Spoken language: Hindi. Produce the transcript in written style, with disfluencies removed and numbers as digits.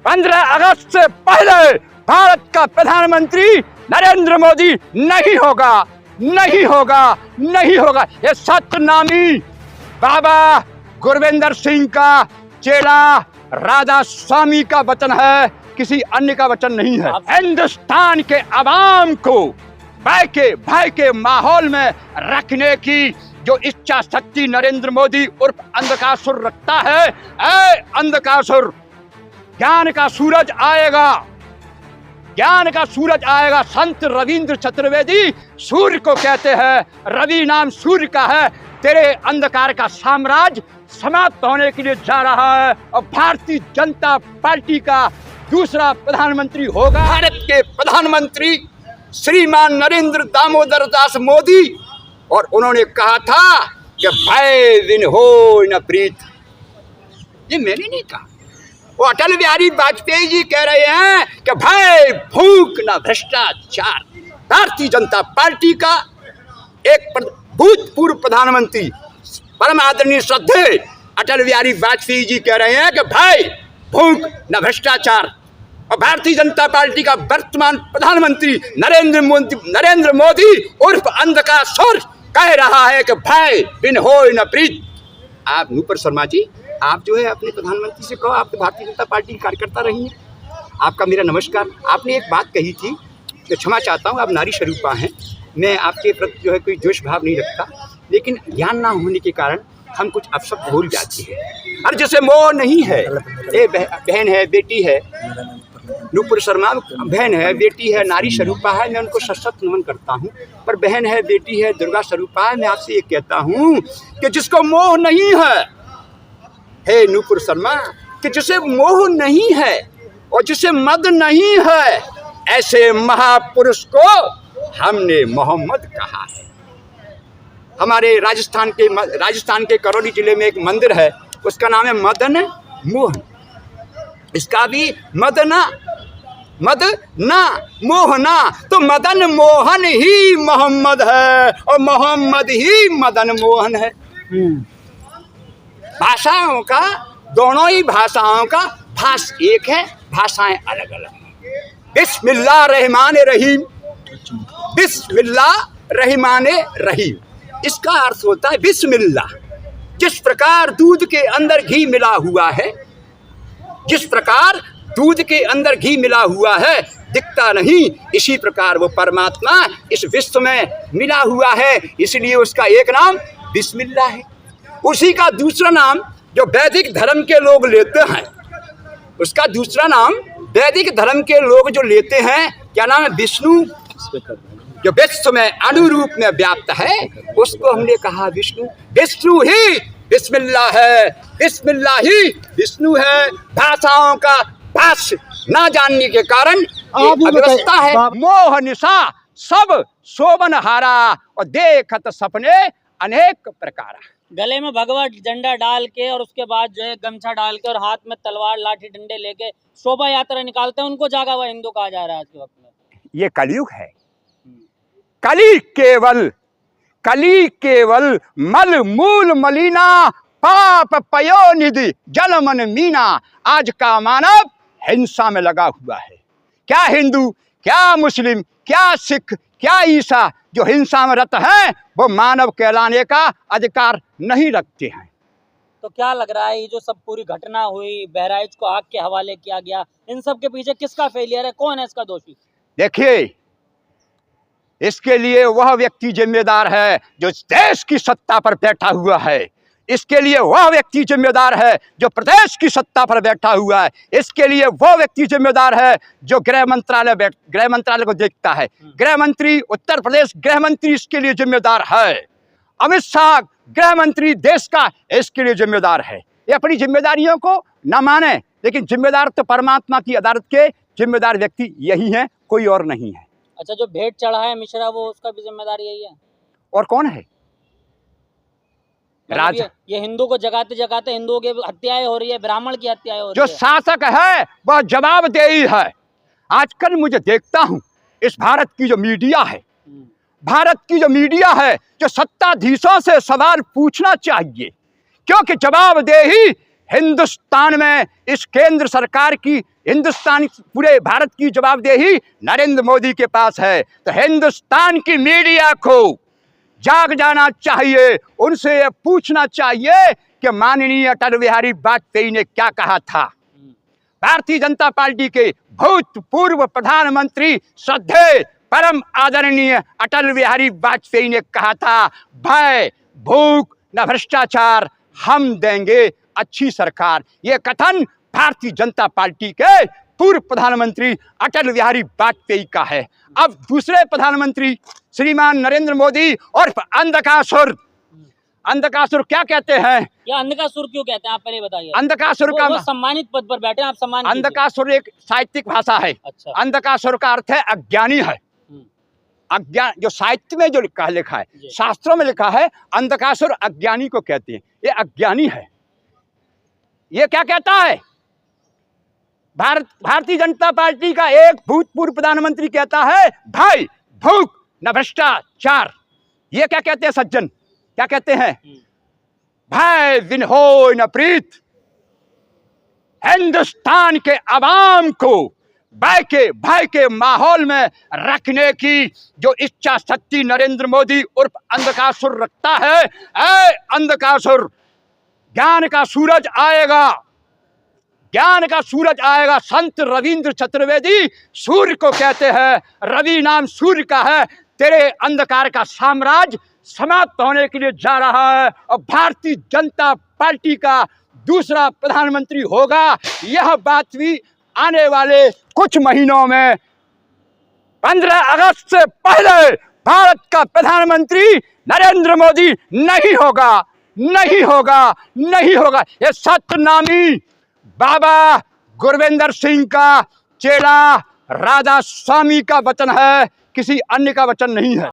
15 अगस्त से पहले भारत का प्रधानमंत्री नरेंद्र मोदी नहीं होगा, नहीं होगा, नहीं होगा। ये सतनामी बाबा गुरविंदर सिंह का चेला राधा स्वामी का वचन है, किसी अन्य का वचन नहीं है। हिंदुस्तान के अवाम को भय के माहौल में रखने की जो इच्छा शक्ति नरेंद्र मोदी उर्फ अंधकासुर रखता है, ऐ अंधकासुर, ज्ञान का सूरज आएगा, ज्ञान का सूरज आएगा। संत रविंद्र चतुर्वेदी सूर्य को कहते हैं, रवि नाम सूर्य का है। तेरे अंधकार का साम्राज्य समाप्त होने के लिए जा रहा है और भारतीय जनता पार्टी का दूसरा प्रधानमंत्री होगा। भारत के प्रधानमंत्री श्रीमान नरेंद्र दामोदर दास मोदी, और उन्होंने कहा था कि भय बिन होय न प्रीत। ये मैंने नहीं कहा, वो अटल बिहारी वाजपेयी जी कह रहे हैं कि भय भूख न भ्रष्टाचार। भारतीय जनता पार्टी का एक भूतपूर्व प्रधानमंत्री परम आदरणीय श्रद्धेय अटल बिहारी वाजपेयी जी कह रहे हैं कि भय भूख न भ्रष्टाचार। और भारतीय जनता पार्टी का वर्तमान प्रधानमंत्री नरेंद्र मोदी उर्फ अंधकासुर कह रहा है कि भय बिन होय न प्रीत। आप नूपुर शर्मा जी, आप जो है अपने प्रधानमंत्री से कहो, आप तो भारतीय जनता पार्टी की कार्यकर्ता रही हैं, आपका मेरा नमस्कार। आपने एक बात कही थी, मैं क्षमा चाहता हूँ, आप नारी स्वरूपा हैं, मैं आपके प्रति जो है कोई द्वेष भाव नहीं रखता, लेकिन ज्ञान ना होने के कारण हम कुछ अपशब्द भूल जाते हैं। अरे जैसे मोह नहीं है, ये बहन है, बेटी है, नूपुर शर्मा बहन है, बेटी है, नारी स्वरूपा है, मैं उनको सशक्त नमन करता हूँ। पर बहन है, बेटी है, दुर्गा स्वरूपा है, मैं आपसे ये कहता हूँ कि जिसको मोह नहीं है, हे नूपुर शर्मा, कि जिसे मोह नहीं है और जिसे मद नहीं है, ऐसे महापुरुष को हमने मोहम्मद कहा है। हमारे राजस्थान के करौली जिले में एक मंदिर है, उसका नाम है मदन मोहन। इसका भी मदना मोहना, तो मदन मोहन ही मोहम्मद है और मोहम्मद ही मदन मोहन है। भाषाओं का, दोनों ही भाषाओं का भाष एक है, भाषाएं अलग अलग हैं। बिस्मिल्लाह रहमान रहीम, बिस्मिल्लाह रहमान रहीम, इसका अर्थ होता है बिस्मिल्लाह। जिस प्रकार दूध के अंदर घी मिला हुआ है, जिस प्रकार दूध के अंदर घी मिला हुआ है, दिखता नहीं, इसी प्रकार वो परमात्मा इस विश्व में मिला हुआ है, इसलिए उसका एक नाम बिस्मिल्लाह है। उसी का दूसरा नाम जो वैदिक धर्म के लोग लेते हैं, उसका दूसरा नाम वैदिक धर्म के लोग जो लेते हैं, क्या नाम है? विष्णु। जो विश्व में अनुरूप में व्याप्त है, उसको हमने कहा विष्णु। विष्णु ही बिस्मिल्लाह है, बिस्मिल्लाह ही विष्णु है। भाषाओं का भाष्य ना जानने के कारण अव्यवस्था है। मोह निशा सब शोभन हारा और देखत सपने अनेक प्रकार। गले में भगवा झंडा डाल के और उसके बाद जो है गमछा डाल के और हाथ में तलवार लाठी डंडे लेके शोभा यात्रा निकालते हैं, उनको जागा हुआ हिंदू कहा जा रहा है आज के वक्त में। ये कलयुग है। कली केवल मल मूल मलिना, पाप पयोनिधि जल मन मीना। आज का मानव हिंसा में लगा हुआ है। क्या हिंदू, क्या मुस्लिम, क्या सिख, क्या ईसा जो हिंसा में रत है, वो मानव कहलाने का अधिकार नहीं रखते हैं। तो क्या लग रहा है, ये जो सब पूरी घटना हुई, बहराइच को आग के हवाले किया गया, इन सब के पीछे किसका फेलियर है? कौन है इसका दोषी? देखिए, इसके लिए वह व्यक्ति जिम्मेदार है जो देश की सत्ता पर बैठा हुआ है। इसके लिए वह व्यक्ति जिम्मेदार है जो प्रदेश की सत्ता पर बैठा हुआ है। इसके लिए वह व्यक्ति जिम्मेदार है जो गृह मंत्रालय को देखता है। गृह मंत्री, उत्तर प्रदेश गृह मंत्री इसके लिए जिम्मेदार है। अमित शाह गृह मंत्री देश का इसके लिए जिम्मेदार है। ये अपनी जिम्मेदारियों को न माने, लेकिन जिम्मेदार तो परमात्मा की अदालत के जिम्मेदार व्यक्ति यही हैं, कोई और नहीं है। अच्छा, जो भेंट चढ़ा है मिश्रा, वो उसका भी जिम्मेदार यही है? और कौन है? राजा। ये हिंदू को जगाते जगाते हिंदुओं की हत्याएं हो रही है, ब्राह्मण की हत्याएं हो रही है। जो शासक है वह जवाबदेही है। आजकल मुझे देखता हूँ इस भारत की जो मीडिया है, जो सत्ताधीशों से सवाल पूछना चाहिए, क्योंकि जवाबदेही हिंदुस्तान में इस केंद्र सरकार की, हिंदुस्तान पूरे भारत की जवाबदेही नरेंद्र मोदी के पास है। तो हिंदुस्तान की मीडिया को जाग जाना चाहिए, उनसे ये पूछना चाहिए कि माननीय अटल बिहारी वाजपेयी ने क्या कहा था। भारतीय जनता पार्टी के भूतपूर्व प्रधानमंत्री श्रद्धेय परम आदरणीय अटल बिहारी वाजपेयी ने कहा था, भय भूख न भ्रष्टाचार, हम देंगे अच्छी सरकार। ये कथन भारतीय जनता पार्टी के पूर्व प्रधानमंत्री अटल बिहारी वाजपेयी का है। अब दूसरे प्रधानमंत्री श्रीमान नरेंद्र मोदी और अंधकासुर, अंधकासुर क्या कहते हैं? या अंधकासुर क्यों कहते हैं, आप पहले बताइए। अंधकासुर का वो सम्मानित पद पर बैठे हैं, आप सम्मान कीजिए। अंधकासुर एक साहित्यिक भाषा है। अच्छा। अंधकासुर का अर्थ है अज्ञानी है। अज्ञान जो साहित्य में जो लिखा है, शास्त्रों में लिखा है, अंधकासुर अज्ञानी को कहते हैं। ये अज्ञानी है। ये क्या कहता है? भारतीय जनता पार्टी का एक भूतपूर्व प्रधानमंत्री कहता है, भय भूख न भ्रष्टाचार। ये क्या कहते हैं सज्जन? क्या कहते हैं? भय बिन होय न प्रीत। हिंदुस्तान के अवाम को भय के माहौल में रखने की जो इच्छा शक्ति नरेंद्र मोदी उर्फ अंधकासुर रखता है, ऐ अंधकासुर, ज्ञान का सूरज आएगा, ज्ञान का सूरज आएगा। संत रविंद्र चतुर्वेदी सूर्य को कहते हैं, रवि नाम सूर्य का है। तेरे अंधकार का साम्राज्य समाप्त होने के लिए जा रहा है और भारतीय जनता पार्टी का दूसरा प्रधानमंत्री होगा। यह बात भी आने वाले कुछ महीनों में 15 अगस्त से पहले भारत का प्रधानमंत्री नरेंद्र मोदी नहीं होगा, नहीं होगा, नहीं होगा। ये सतनामी बाबा गुरविंदर सिंह का चेला राधा स्वामी का वचन है, किसी अन्य का वचन नहीं है।